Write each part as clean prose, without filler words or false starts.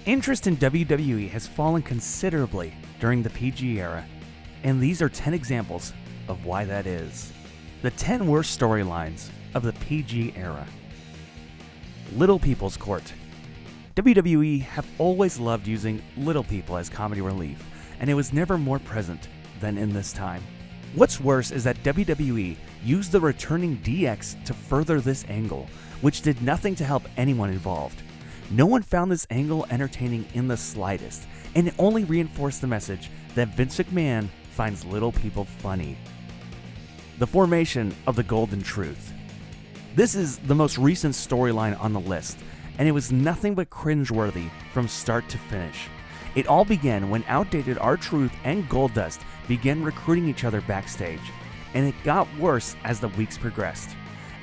Interest in WWE has fallen considerably during the PG era, and these are 10 examples of why that is. The 10 worst storylines of the PG era. Little People's Court. WWE have always loved using little people as comedy relief, and it was never more present than in this time. What's worse is that WWE used the returning DX to further this angle, which did nothing to help anyone involved. No one found this angle entertaining in the slightest, and it only reinforced the message that Vince McMahon finds little people funny. The formation of the Golden Truth. This is the most recent storyline on the list, and it was nothing but cringeworthy from start to finish. It all began when outdated R-Truth and Goldust began recruiting each other backstage, and it got worse as the weeks progressed.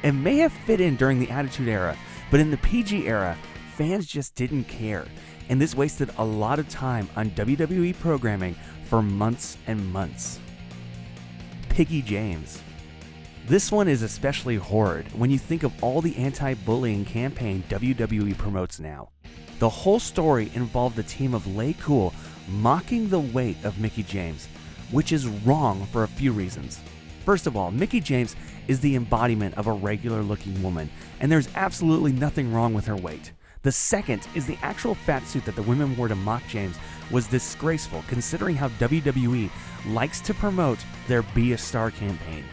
It may have fit in during the Attitude Era, but in the PG era, fans just didn't care, and this wasted a lot of time on WWE programming for months and months. PIGGIE James. This one is especially horrid when you think of all the anti-bullying campaign WWE promotes now. The whole story involved a team of Lay Cool mocking the weight of Mickie James, which is wrong for a few reasons. First of all, Mickie James is the embodiment of a regular-looking woman, and there's absolutely nothing wrong with her weight. The second is the actual fat suit that the women wore to mock James was disgraceful considering how WWE likes to promote their Be a Star campaign.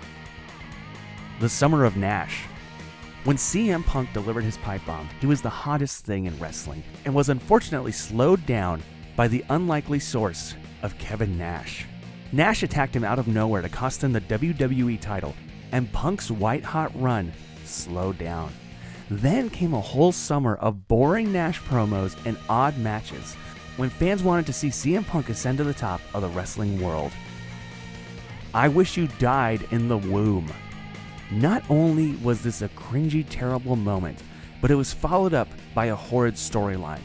The Summer of Nash. When CM Punk delivered his pipe bomb, he was the hottest thing in wrestling and was unfortunately slowed down by the unlikely source of Kevin Nash. Nash attacked him out of nowhere to cost him the WWE title, and Punk's white-hot run slowed down. Then came a whole summer of boring Nash promos and odd matches when fans wanted to see CM Punk ascend to the top of the wrestling world. I Wish You Died in the Womb. Not only was this a cringy, terrible moment, but it was followed up by a horrid storyline.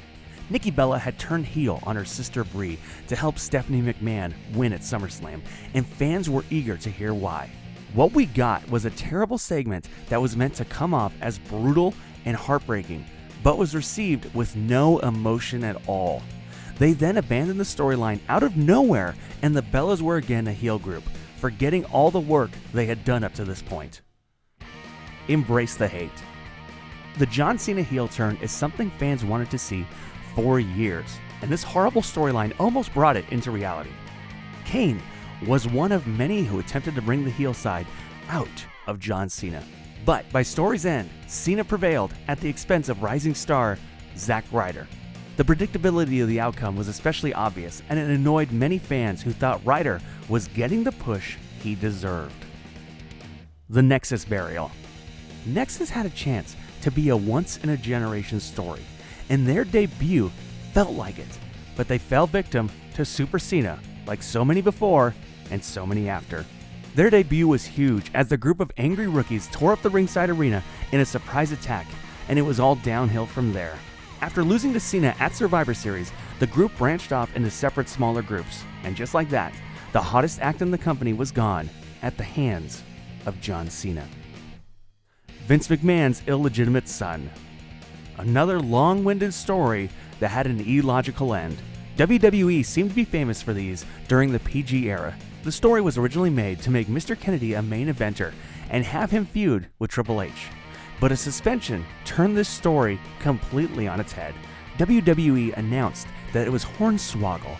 Nikki Bella had turned heel on her sister Brie to help Stephanie McMahon win at SummerSlam, and fans were eager to hear why. What we got was a terrible segment that was meant to come off as brutal and heartbreaking, but was received with no emotion at all. They then abandoned the storyline out of nowhere, and the Bellas were again a heel group, forgetting all the work they had done up to this point. Embrace the Hate. The John Cena heel turn is something fans wanted to see for years, and this horrible storyline almost brought it into reality. Kane was one of many who attempted to bring the heel side out of John Cena. But by story's end, Cena prevailed at the expense of rising star Zack Ryder. The predictability of the outcome was especially obvious, and it annoyed many fans who thought Ryder was getting the push he deserved. The Nexus Burial. Nexus had a chance to be a once-in-a-generation story, and their debut felt like it, but they fell victim to Super Cena, like so many before and so many after. Their debut was huge as the group of angry rookies tore up the ringside arena in a surprise attack, and it was all downhill from there. After losing to Cena at Survivor Series, the group branched off into separate smaller groups, and just like that, the hottest act in the company was gone at the hands of John Cena. Vince McMahon's illegitimate son. Another long-winded story that had an illogical end. WWE seemed to be famous for these during the PG era. The story was originally made to make Mr. Kennedy a main eventer and have him feud with Triple H. But a suspension turned this story completely on its head. WWE announced that it was Hornswoggle,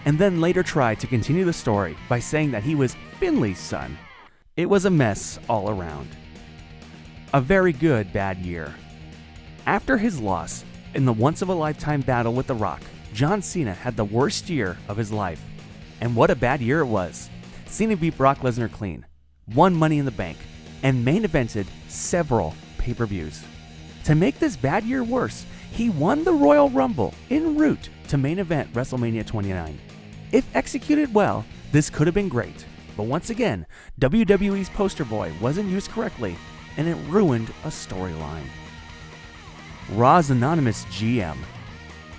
and then later tried to continue the story by saying that he was Finley's son. It was a mess all around. A very good bad year. After his loss in the once-of-a-lifetime battle with The Rock, John Cena had the worst year of his life. And what a bad year it was. Cena beat Brock Lesnar clean, won Money in the Bank, and main evented several pay-per-views. To make this bad year worse, he won the Royal Rumble en route to main event WrestleMania 29. If executed well, this could have been great. But once again, WWE's poster boy wasn't used correctly, and it ruined a storyline. Raw's anonymous GM.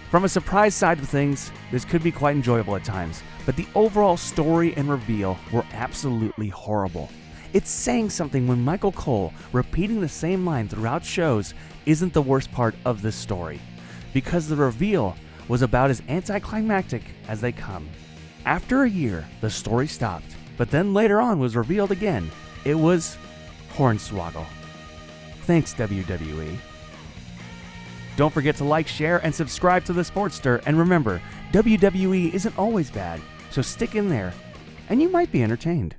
From a surprise side of things, this could be quite enjoyable at times, but the overall story and reveal were absolutely horrible. It's saying something when Michael Cole repeating the same line throughout shows isn't the worst part of this story, because the reveal was about as anticlimactic as they come. After a year, the story stopped, but then later on was revealed again. It was Hornswoggle. Thanks, WWE. Don't forget to like, share, and subscribe to The Sportster, and remember, WWE isn't always bad, so stick in there, and you might be entertained.